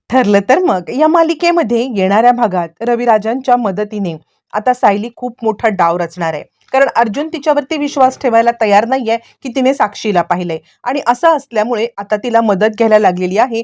ठरलं तर मग या मालिकेमध्ये येणाऱ्या भागात रविराजांच्या मदतीने आता सायली खूप मोठा डाव रचणार आहे. कारण अर्जुन तिच्यावरती विश्वास ठेवायला तयार नाहीये की तिने साक्षीला पाहिलंय. आणि असं असल्यामुळे आता तिला मदत घ्यायला लागलेली आहे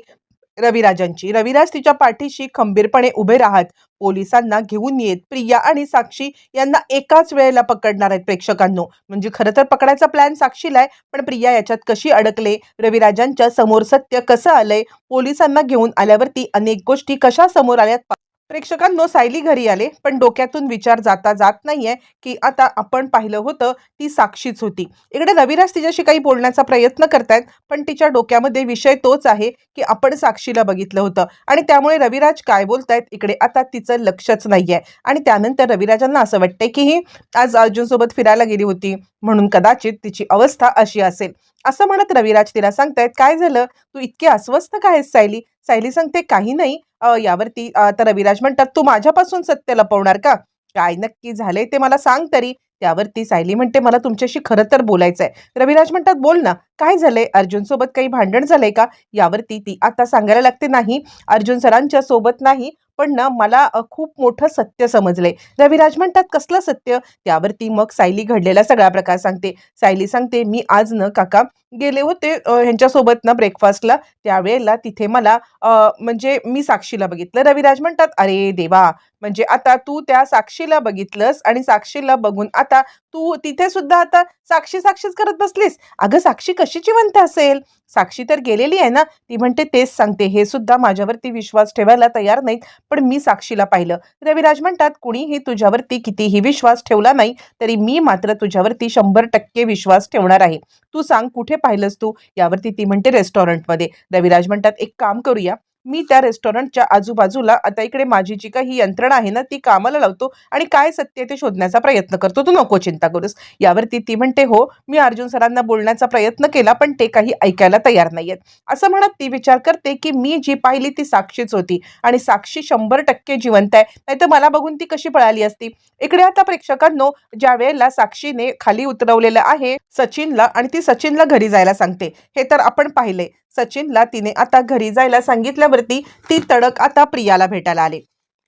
रविराजांची. रविराज तिच्या पाठीशी खंबीरपणे उभे राहत पोलिसांना घेऊन येत प्रिया आणि साक्षी यांना एकाच वेळेला पकडणार आहेत प्रेक्षकांनो. म्हणजे खरं तर पकडायचा प्लॅन साक्षीला आहे, पण प्रिया याच्यात कशी अडकले, रविराजांच्या समोर सत्य कसं आलंय, पोलिसांना घेऊन आल्यावरती अनेक गोष्टी कशा समोर आल्यात. प्रेक्षकांनो, सायली घरी आले, पण डोक्यातून विचार जाता जात नाहीये की आता आपण पाहिलं होतं ती साक्षीच होती. इकडे रविराज तिच्याशी काही बोलण्याचा प्रयत्न करतायत, पण तिच्या डोक्यामध्ये विषय तोच आहे की आपण साक्षीला बघितलं होतं. आणि त्यामुळे रविराज काय बोलतायत इकडे आता तिचं लक्षच नाहीये. आणि त्यानंतर रविराजांना असं वाटतंय की ही आज अर्जुन सोबत फिरायला गेली होती, म्हणून कदाचित तिची अवस्था अशी असेल. असं म्हणत रविराज तिला सांगतायत, काय झालं, तू इतकी अस्वस्थ का आहेस सायली. सायली सांगते, काही नाही. यावरती आता रविराज म्हणतात, तू माझ्यापासून सत्य लपवणार का, काय नक्की झालंय ते मला सांग तरी. त्यावरती सायली म्हणते, मला तुमच्याशी खरं तर बोलायचंय. रविराज म्हणतात, बोल ना, काय झालंय, अर्जुन सोबत काही भांडण झालंय का. यावरती ती आता सांगायला लागते, नाही, अर्जुन सरांच्या सोबत नाही, पण ना मला खूप मोठं सत्य समजलंय. रविराज म्हणतात, कसलं सत्य. त्यावरती मग सायली घडलेला सगळा प्रकार सांगते. सायली सांगते, मी आज न काका गेले होते ह्यांच्यासोबत ना ब्रेकफास्टला. त्यावेळेला तिथे मला म्हणजे मी साक्षीला बघितलं. रविराज म्हणतात, अरे देवा, म्हणजे आता तू त्या साक्षीला बघितलंस आणि साक्षीला बघून आता तू तिथे सुद्धा आता साक्षी साक्षीच करत बसलीस. अगं, साक्षी कशी जिवंत असेल, साक्षी तर गेलेली आहे ना. ती म्हणते, तेच सांगते, हे सुद्धा माझ्यावरती विश्वास ठेवायला तयार नाहीत, पण मी साक्षीला पाहिलं. रविराज म्हणतात, कुणीही तुझ्यावरती कितीही विश्वास ठेवला नाही तरी मी मात्र तुझ्यावरती 100% विश्वास ठेवणार आहे. तू सांग, कुठे पाहिलंस तू. यावरती ती म्हणते, रेस्टॉरंटमध्ये. रविराज म्हणतात, एक काम करूया, मी त्या रेस्टॉरंटच्या आजूबाजूला आता इकडे माझी जी काही यंत्रणा आहे ना ती कामाला लावतो आणि काय सत्य ते शोधण्याचा प्रयत्न करतो, तू नको चिंता करूस. यावरती ती म्हणते, हो, मी अर्जुन सरांना बोलण्याचा प्रयत्न केला, पण ते काही ऐकायला तयार नाहीयेत. असं म्हणत ती विचार करते की मी जी पाहिली ती साक्षीच होती आणि साक्षी 100% जिवंत आहे, नाहीतर मला बघून ती कशी पळाली असती. इकडे आता प्रेक्षकांनो, ज्या वेळेला साक्षीने खाली उतरवलेलं आहे सचिनला आणि ती सचिनला घरी जायला सांगते, हे तर आपण पाहिले. सचिनला तिने आता घरी जायला सांगितल्यावरती ती तडक आता प्रियाला भेटायला आले.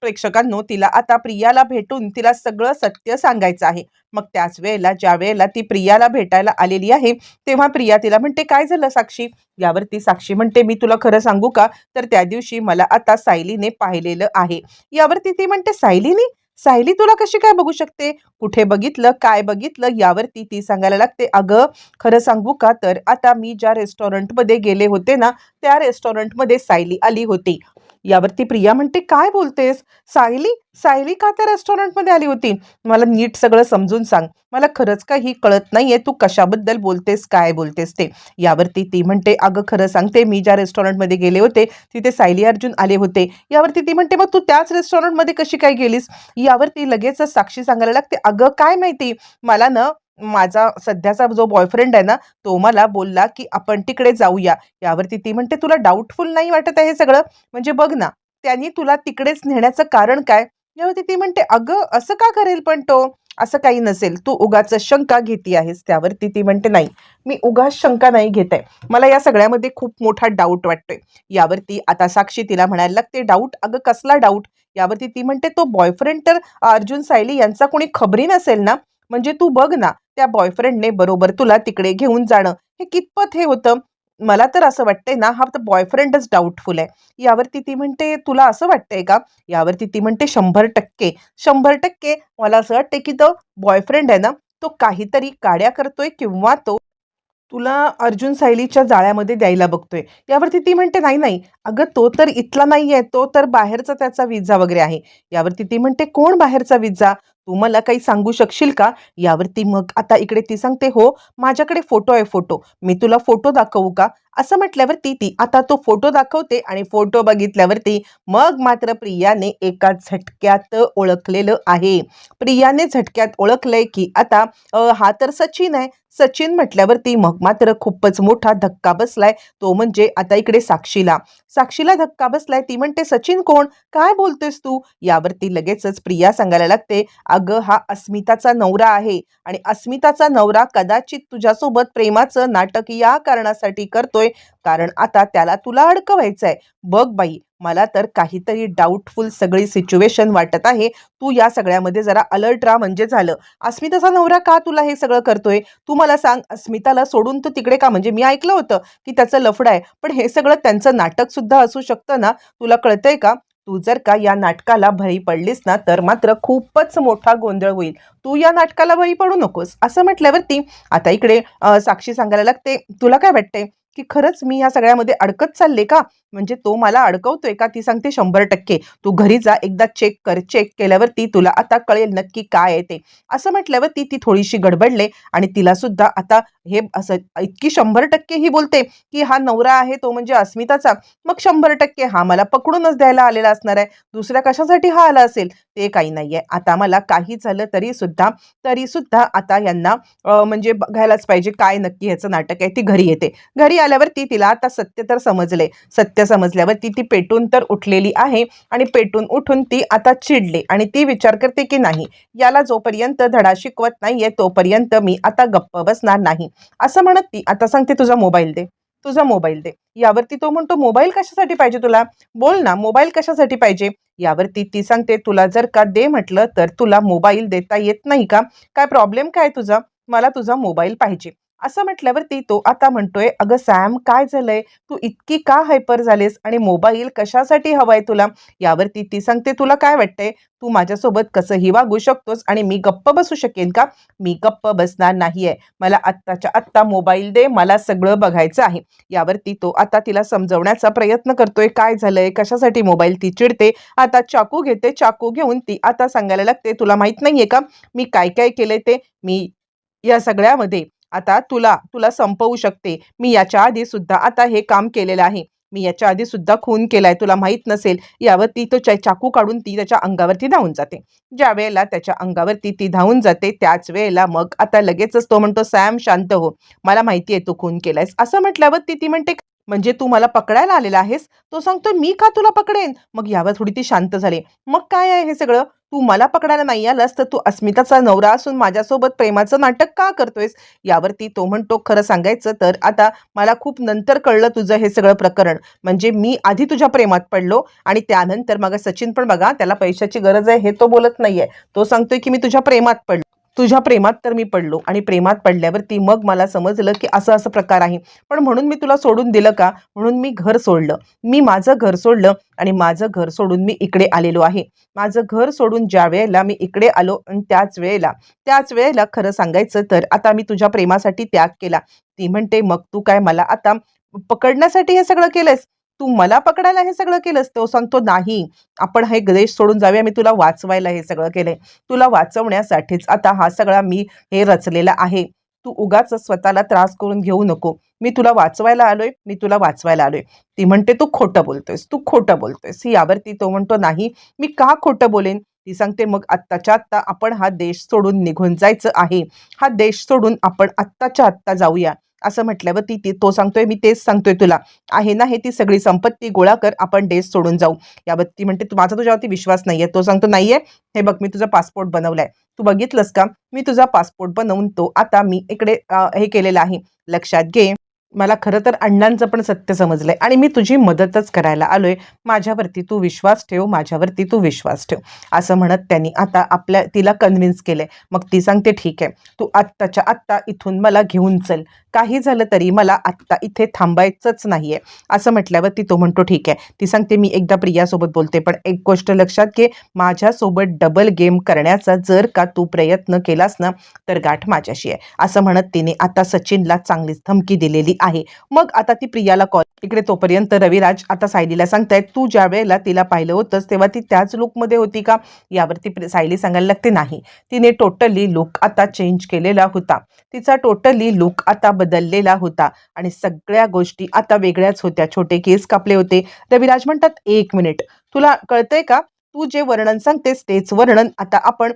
प्रेक्षकांनो, तिला आता प्रियाला भेटून तिला सगळं सत्य सांगायचं आहे. मग त्याच वेळेला ज्या वेळेला ती प्रियाला भेटायला आलेली आहे तेव्हा प्रिया तिला म्हणते, काय झालं साक्षी. यावरती साक्षी म्हणते, मी तुला खरं सांगू का, तर त्या दिवशी मला आता सायलीने पाहिलेलं आहे. यावरती ती म्हणते, सायलीने, सायली तुला कशी काय बघू शकते, कुठे बघितलं, काय बघितलं. यावरती ती सांगायला लागते, अगं खरं सांगू का, तर आता मी ज्या रेस्टॉरंटमध्ये गेले होते ना त्या रेस्टॉरंटमध्ये सायली आली होती. यावरती प्रिया म्हणते, काय बोलतेस, सायली, सायली का त्या रेस्टॉरंटमध्ये आली होती, मला नीट सगळं समजून सांग, मला खरंच काही कळत नाहीये तू कशाबद्दल बोलतेस, काय बोलतेस ते. यावरती ती म्हणते, अगं खरं सांगते, मी ज्या रेस्टॉरंटमध्ये गेले होते तिथे सायली अर्जुन आले होते. यावरती ती म्हणते, मग तू त्याच रेस्टॉरंटमध्ये कशी काय गेलीस. यावरती लगेच साक्षी सांगायला लागते, अगं काय माहिती, मला ना माझा सध्याचा जो बॉयफ्रेंड आहे ना तो मला बोलला की आपण तिकडे जाऊया. यावरती ती म्हणते, तुला डाऊटफुल नाही वाटत आहे हे सगळं, म्हणजे बघ ना, त्यांनी तुला तिकडेच नेण्याचं कारण काय. यावरती ती म्हणते, अगं असं का करेल पण तो, असं काही नसेल, तू उगाच शंका घेती आहेस. त्यावरती ती म्हणते, नाही, मी उगाच शंका नाही घेत आहे, मला या सगळ्यामध्ये खूप मोठा डाऊट वाटतोय. यावरती आता साक्षी तिला म्हणायला लागते, डाऊट, अगं कसला डाऊट. यावरती ती म्हणते, तो बॉयफ्रेंड तर अर्जुन सायली यांचा कोणी खबरी नसेल ना, म्हणजे तू बघ ना, त्या बॉयफ्रेंडने बरोबर तुला तिकडे घेऊन जाणं हे कितपत हे होतं. मला तर असं वाटतंय ना, हा तर बॉयफ्रेंडच डाऊटफुल आहे. यावरती ती म्हणते, तुला असं वाटतंय का. यावरती ती म्हणते, 100%, 100% मला असं वाटतंय की तो बॉयफ्रेंड आहे ना तो काहीतरी काड्या करतोय किंवा तो तुला अर्जुन सायलीच्या जाळ्यामध्ये द्यायला बघतोय. यावरती ती म्हणते, नाही नाही, अगं तो तर इथला नाहीये, तो तर बाहेरचा त्याचा विजा वगैरे आहे. यावरती ती म्हणते, कोण बाहेरचा विजा, तू मला काही सांगू शकशील का. यावरती मग आता इकडे ती सांगते, हो, माझ्याकडे फोटो आहे, फोटो, मी तुला फोटो दाखवू का. असं म्हटल्यावरती ती आता तो फोटो दाखवते आणि फोटो बघितल्यावरती मग मात्र प्रियाने एका झटक्यात ओळखलेलं आहे. प्रियाने झटक्यात ओळखलंय की आता हा तर सचिन आहे. सचिन म्हटल्यावरती मग मात्र खूपच मोठा धक्का बसलाय. तो म्हणजे आता इकडे साक्षीला. साक्षीला धक्का बसलाय. ती म्हणते, सचिन कोण, काय बोलतेस तू. यावरती लगेचच प्रिया सांगायला लागते, अगं हा अस्मिताचा नवरा आहे आणि अस्मिताचा नवरा कदाचित तुझ्यासोबत प्रेमाचं नाटक या कारणासाठी करतोय, कारण आता त्याला तुला अडकवायचंय. बघ बाई, मला तर काहीतरी डाऊटफुल सगळी सिच्युएशन वाटत आहे. तू या सगळ्यामध्ये जरा अलर्ट राहा म्हणजे झालं. अस्मिताचा नवरा का तुला हे सगळं करतोय? तू मला सांग, अस्मिताला सोडून तू तिकडे का? म्हणजे मी ऐकलं होतं की त्याचं लफडं आहे, पण हे सगळं त्यांचं नाटक सुद्धा असू शकतं ना? तुला कळतंय का? तू जर का या नाटकाला बळी पडलीस ना, तर मात्र खूपच मोठा गोंधळ होईल. तू या नाटकाला बळी पडू नकोस. असं म्हटल्यावरती आता इकडे साक्षी सांगायला लागते, तुला काय वाटतंय की खरंच मी या सगळ्यामध्ये अडकत चालले का? म्हणजे तो मला अडकवतोय का? ती सांगते 100%. तू घरी जा, एकदा चेक कर. चेक केल्यावरती तुला आता कळेल नक्की काय आहे ते. असं म्हटल्यावरती ती थोडीशी गडबडले आणि तिला सुद्धा आता हे असं इतकी 100% ही बोलते की हा नवरा आहे तो म्हणजे अस्मिताचा. मग 100% हा मला पकडूनच द्यायला आलेला असणार आहे. दुसऱ्या कशासाठी हा आला असेल ते काही नाहीये. आता मला काही झालं तरी सुद्धा आता यांना म्हणजे बघायलाच पाहिजे काय नक्की ह्याचं नाटक आहे. ती घरी येते. घरी आल्यावरती तिला आता सत्य तर समजले. सत्य समजल्यावरती ती पेटून तर उठलेली आहे आणि पेटून उठून ती आता चिडली आणि ती विचार करते की नाही, याला जोपर्यंत धडा शिकवत नाहीये तोपर्यंत मी आता गप्प बसणार नाही. असं म्हणत ती आता सांगते, तुझा मोबाईल दे, तुझा मोबाईल दे. यावरती तो म्हणतो, मोबाईल कशासाठी पाहिजे तुला? बोल ना, मोबाईल कशासाठी पाहिजे? यावरती ती सांगते, तुला जर का दे म्हटलं तर तुला मोबाईल देता येत नाही का? काय प्रॉब्लेम काय तुझा? मला तुझा मोबाईल पाहिजे. असं म्हटल्यावरती तो आता म्हणतोय, अगं सॅम, काय झालंय? तू इतकी का हायपर झालीस आणि मोबाईल कशासाठी हवाय तुला? यावरती ती सांगते, तुला काय वाटतंय? तू माझ्यासोबत कसंही वागू शकतोस आणि मी गप्प बसू शकेन का? मी गप्प बसणार नाहीये. मला आत्ताच्या आत्ता मोबाईल दे, मला सगळं बघायचं आहे. यावरती तो आता तिला समजवण्याचा प्रयत्न करतोय, काय झालंय, कशासाठी मोबाईल? ती चिडते. आता चाकू घेते. चाकू घेऊन ती आता सांगायला लागते, तुला माहित नाहीये का मी काय काय केलंय ते? मी या सगळ्यामध्ये आता तुला तुला संपवू शकते. मी याच्या आधी सुद्धा आता हे काम केलेलं आहे. मी याच्या आधी सुद्धा खून केलाय, तुला माहित नसेल. यावरती तो चाकू काढून ती त्याच्या अंगावरती धावून जाते. ज्या वेळेला त्याच्या अंगावरती ती धावून जाते त्याच वेळेला मग आता लगेचच तो म्हणतो, सॅम शांत हो. मला माहिती आहे तू खून केलायस. असं म्हटल्यावरती ती म्हणते, म्हणजे तू मला पकडायला आलेला आहेस? तो सांगतो, मी का तुला पकडेन? मग यावर थोडी ती शांत झाली. मग काय आहे हे सगळं? तू मला पकडायला नाही आलास तर तू अस्मिताचा नवरा असून माझ्यासोबत प्रेमाचं नाटक का करतोयस? यावरती तो म्हणतो, खरं सांगायचं तर आता मला खूप नंतर कळलं तुझं हे सगळं प्रकरण. म्हणजे मी आधी तुझ्या प्रेमात पडलो आणि त्यानंतर मग सचिन पण बघा, त्याला पैशाची गरज आहे हे तो बोलत नाहीये. तो सांगतोय की मी तुझ्या प्रेमात पडलो. तुझ्या प्रेमात तर मी पडलो आणि प्रेमात पडल्यावरती मग मला समजलं की असं असं प्रकार आहे. पण म्हणून मी तुला सोडून दिलं का? म्हणून मी घर सोडलं. मी माझं घर सोडलं आणि माझं घर सोडून मी इकडे आलेलो आहे. माझं घर सोडून ज्या वेळेला मी इकडे आलो आणि त्याच वेळेला खरं सांगायचं तर आता मी तुझ्या प्रेमासाठी त्याग केला. ती म्हणते, मग तू काय मला आता पकडण्यासाठी हे सगळं केलंस? तू मला पकडायला हे सगळं केलंस? तो सांगतो, नाही, आपण हे देश सोडून जाऊया. मी तुला वाचवायला हे सगळं केलंय. तुला वाचवण्यासाठीच आता हा सगळा मी हे रचलेला आहे. तू उगाच स्वतःला त्रास करून घेऊ नको. मी तुला वाचवायला आलोय, मी तुला वाचवायला आलोय. ती म्हणते, तू खोटं बोलतोयस, तू खोटं बोलतोयस. यावरती तो म्हणतो, नाही, मी का खोटं बोलेन? ती सांगते, मग आत्ताच्या आत्ता आपण हा देश सोडून निघून जायचं आहे. हा देश सोडून आपण आत्ताच्या आत्ता जाऊया. असं म्हटल्यावर तो सांगतोय, मी तेच सांगतोय तुला. आहे ना हे ती सगळी संपत्ती गोळा कर, आपण देश सोडून जाऊ. यावर ती म्हणते, तू माझा तुझ्यावरती विश्वास नाहीये. तो सांगतो, नाहीये, हे बघ मी तुझा पासपोर्ट बनवलाय. तू बघितलंस का? मी तुझा पासपोर्ट बनवून तो आता मी इकडे हे केलेलं आहे. लक्षात घे, मला खरं तर अण्णांचं पण सत्य समजलंय आणि मी तुझी मदतच करायला आलोय. माझ्यावरती तू विश्वास ठेव, माझ्यावरती तू विश्वास ठेव. असं म्हणत त्यांनी आता तिला कन्व्हिन्स केलंय. मग ती सांगते, ठीक आहे, तू आत्ताच्या आत्ता इथून मला घेऊन चल. काही झालं तरी मला आत्ता इथे थांबायचंच नाहीये. असं म्हटल्यावरती तो म्हणतो, ठीक आहे. ती सांगते, मी एकदा प्रियासोबत बोलते, पण एक गोष्ट लक्षात घे, माझ्यासोबत डबल गेम करण्याचा जर का तू प्रयत्न केलास ना तर गाठ माझ्याशी आहे. असं म्हणत तिने आता सचिनला चांगलीच धमकी दिलेली आहे. मग आता ती प्रियाला कॉल इकडे तोपर्यंत रविराज आता सायलीला सांगतायत, तू ज्या वेळेला तिला पाहिलं होतंस तेव्हा ती त्याच लुकमध्ये होती का? यावरती सायली सांगायला लागते, नाही, तिने टोटली लुक आता चेंज केलेला होता. तिचा टोटली लुक आता बदललेला होता आणि सगळ्या गोष्टी आता वेगळ्याच होत्या. छोटे केस कापले होते. रविराज म्हणतात, एक मिनिट, तुला कळतंय का? तू जे वर्णन सांगतेस तेच वर्णन आता आपण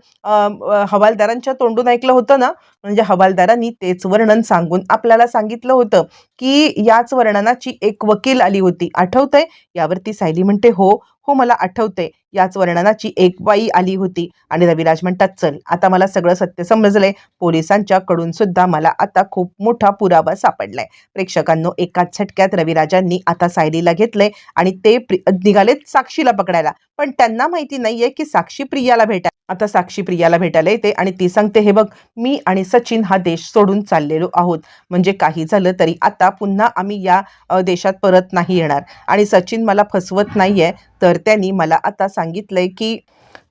हवालदारांच्या तोंडून ऐकलं होतं ना. म्हणजे हवालदारांनी तेच वर्णन सांगून आपल्याला सांगितलं होतं की याच वर्णनाची एक वकील आली होती, आठवतंय? यावरती सायली म्हणते, हो हो मला आठवतंय, याच वर्णनाची एक बाई आली होती. आणि रविराज म्हणतात, चल आता मला सगळं सत्य समजलंय, पोलिसांच्या कडून सुद्धा मला आता खूप मोठा पुरावा सापडलाय. प्रेक्षकांनो, एकाच झटक्यात रविराजांनी आता सायलीला घेतलंय आणि ते निघालेत साक्षीला पकडायला. पण त्यांना माहिती नाहीये की साक्षी प्रियाला आता साक्षी प्रियाला भेटायला येते आणि ती सांगते, हे बघ, मी आणि सचिन हा देश सोडून चाललेलो आहोत. म्हणजे काही झालं तरी आता पुन्हा आम्ही या देशात परत नाही येणार. आणि सचिन मला फसवत नाहीये, तर त्यांनी मला आता सांगितलंय की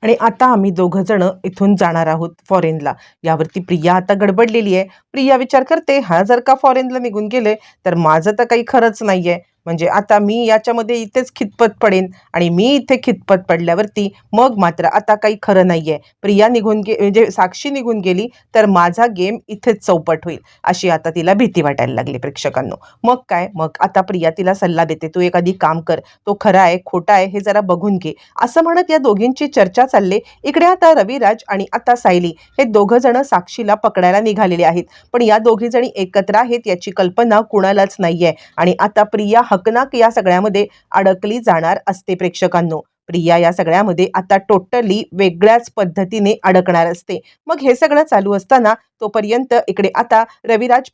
आणि आता आम्ही दोघं जण इथून जाणार आहोत फॉरेनला. यावरती प्रिया आता गडबडलेली आहे. प्रिया विचार करते, हा जर का फॉरेनला निघून गेले तर माझं तर काही खरंच नाहीये. म्हणजे आता मी याच्यामध्ये इथेच खितपत पडेन आणि मी इथे खितपत पडल्यावरती मग मात्र आता काही खरं नाहीये. प्रिया म्हणजे साक्षी निघून गेली तर माझा गेम इथेच चौपट होईल, अशी आता तिला भीती वाटायला लागली प्रेक्षकांनो. मग काय, मग आता प्रिया तिला सल्ला देते, तू एखादी काम कर, तो खरा आहे खोटा आहे हे जरा बघून घे, असं म्हणत या दोघींची चर्चा चालले. इकडे आता रविराज आणि आता सायली हे दोघं जण साक्षीला पकडायला निघालेले आहेत. पण या दोघी जणी एकत्र आहेत याची कल्पना कुणालाच नाहीये. आणि आता प्रिया हकनाक या सगळ्यामध्ये अडकली जाणार असते प्रेक्षकांनो. प्रिया या सगळ्यामध्ये आता टोटली वेगळ्याच पद्धतीने अडकणार असते. मग हे सगळं चालू असताना तोपर्यंत इकडे आता रविराज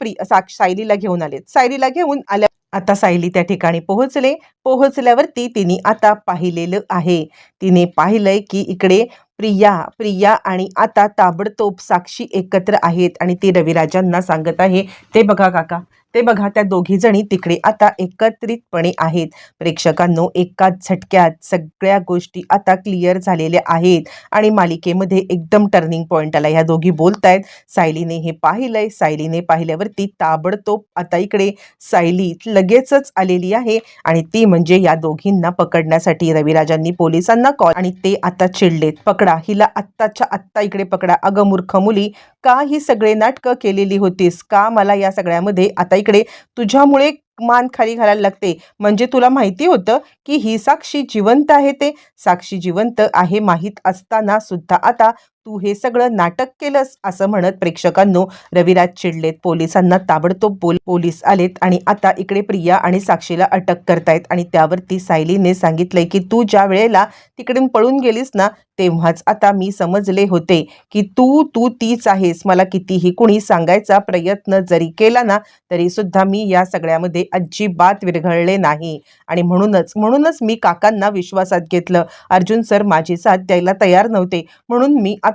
सायलीला घेऊन आले. सायलीला घेऊन आल्या आता सायली त्या ठिकाणी पोहोचल्यावरती तिने आता पाहिलेलं आहे. तिने पाहिलंय की इकडे प्रिया आणि आता ताबडतोब साक्षी एकत्र आहेत आणि ती रविराजांना सांगत आहे, ते बघा काका, ते बघा, त्या दोघी जणी तिकडे आता एकत्रितपणे आहेत. प्रेक्षकांनो, एकाच झटक्यात सगळ्या गोष्टी आता क्लिअर झालेल्या आहेत आणि मालिकेमध्ये एकदम टर्निंग पॉइंट आला. ह्या दोघी बोलतायत. सायलीने हे पाहिलंय. सायलीने पाहिल्यावरती ताबडतोब आता इकडे सायली लगेचच आलेली आहे आणि ती म्हणजे या दोघींना पकडण्यासाठी रविराजांनी पोलिसांना कॉल आणि ते आता चिडलेत. पकडा हिला, आत्ताच्या आत्ता इकडे पकडा. अगं मूर्ख मुली, का ही सगळे नाटकं केलेली होतीस? का मला या सगळ्यामध्ये आता इकडे तुझ्यामुळे मान खाली घालायला लागते? म्हणजे तुला माहिती होतं की ही साक्षी जिवंत आहे? ते साक्षी जिवंत आहे माहीत असताना सुद्धा आता तू हे सगळं नाटक केलंस, असं म्हणत प्रेक्षकांनो रविराज चिडलेत. पोलिसांना ताबडतोब पोलीस आलेत आणि आता इकडे प्रिया आणि साक्षीला अटक करतायत. आणि त्यावरती सायलीने सांगितलंय की तू ज्या वेळेला तिकडून पळून गेलीस ना, तेव्हाच आता मी समजले होते की तू तीच आहेस. मला कितीही कुणी सांगायचा प्रयत्न जरी केला ना, तरी सुद्धा मी या सगळ्यामध्ये अजिबात विरघळले नाही. आणि म्हणूनच मी काकांना विश्वासात घेतलं. अर्जुन सर माझी साथ द्यायला तयार नव्हते, म्हणून मी आता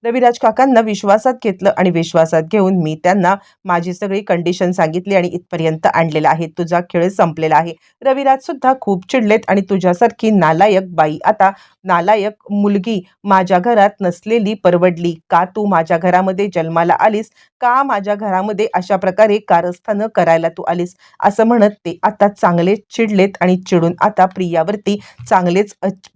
रविराज काकांना विश्वासात घेतलं आणि विश्वासात घेऊन मी त्यांना माझी सगळी कंडिशन सांगितली आणि इथपर्यंत आणलेलं आहे. तुझा खेळ संपलेला आहे. रविराज सुद्धा खूप चिडलेत आणि तुझ्यासारखी नालायक बाई, आता नालायक मुलगी माझ्या घरात नसलेली परवडली का? तू माझ्या घरामध्ये जन्माला आलीस का? माझ्या घरामध्ये अशा प्रकारे कारस्थानं करायला तू आलीस? असं म्हणत ते आता चांगले चिडलेत आणि चिडून आता प्रियावरती चांगलेच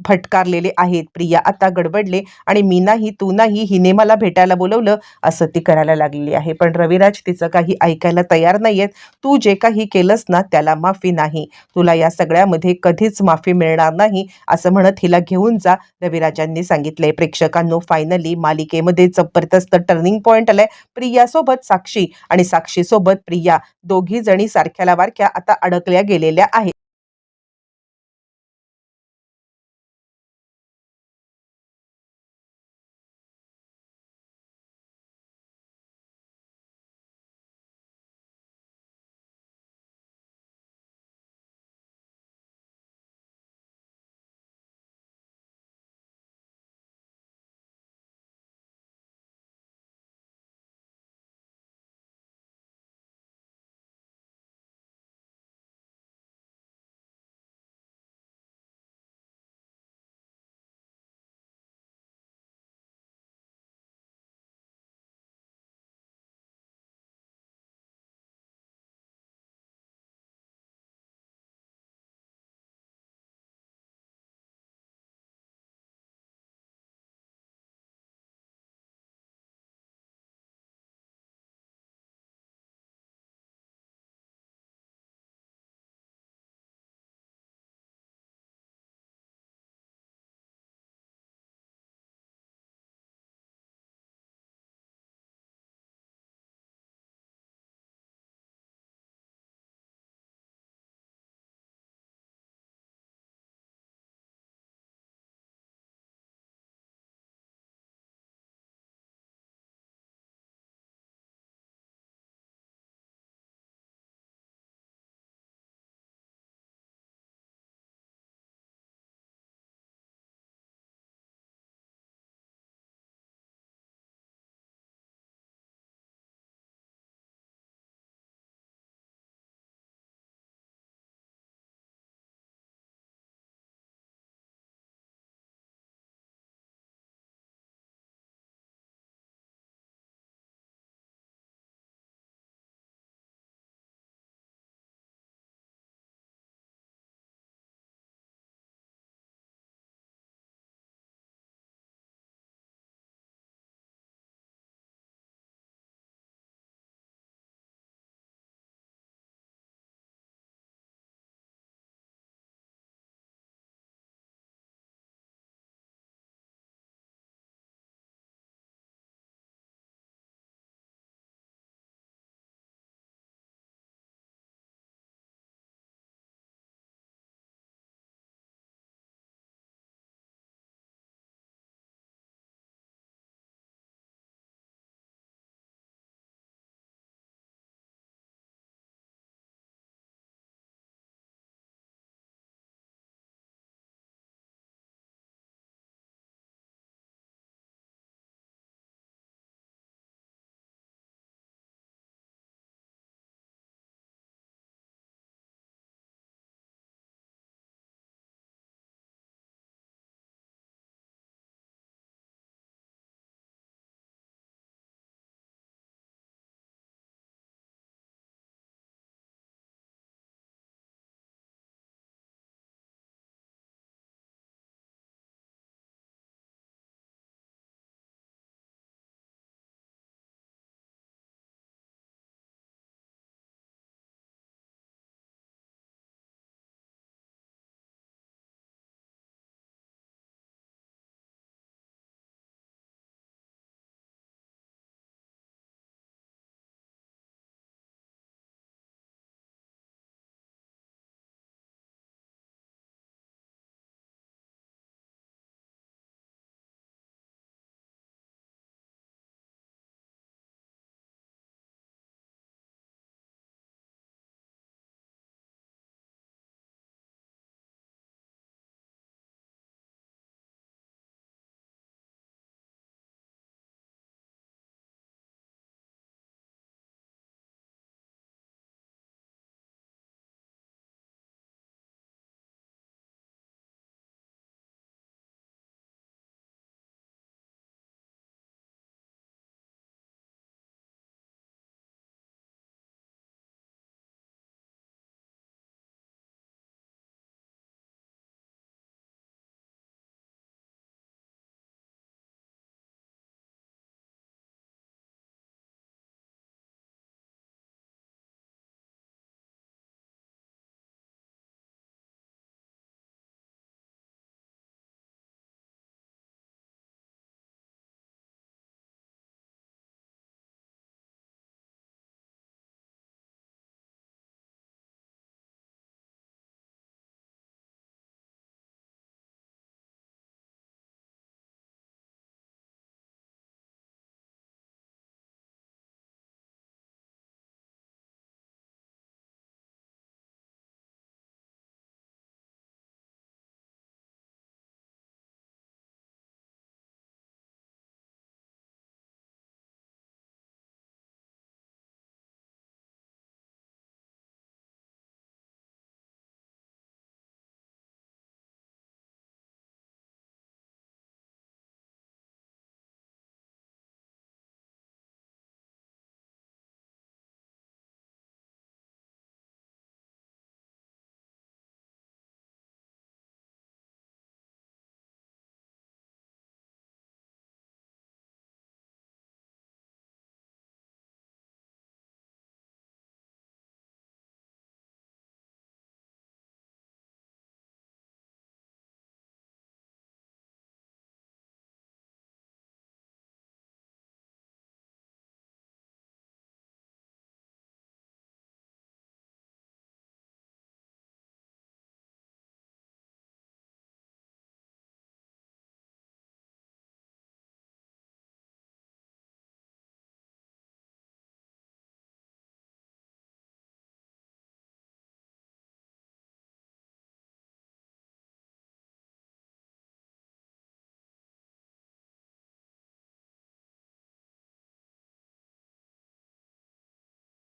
फटकारलेले आहेत. प्रिया आता गडबडले आणि मी नाही, तू नाही, हिने मला भेटायला बोलवलं, असं ती करायला लागलेली आहे. पण रविराज तिचं काही ऐकायला तयार नाहीयेत. तू जे काही केलंस ना त्याला माफी नाही, तुला या सगळ्यामध्ये कधीच माफी मिळणार नाही, असं म्हणत हिला घेऊन जा, रविराजांनी सांगितलंय. प्रेक्षकांनो, फायनली मालिकेमध्ये जबरदस्त टर्निंग पॉइंट आलाय. प्रियासोबत साक्षी आणि साक्षीसोबत प्रिया दोघी जणी सारख्याला वारख्या आता अडकल्या गेलेल्या आहेत.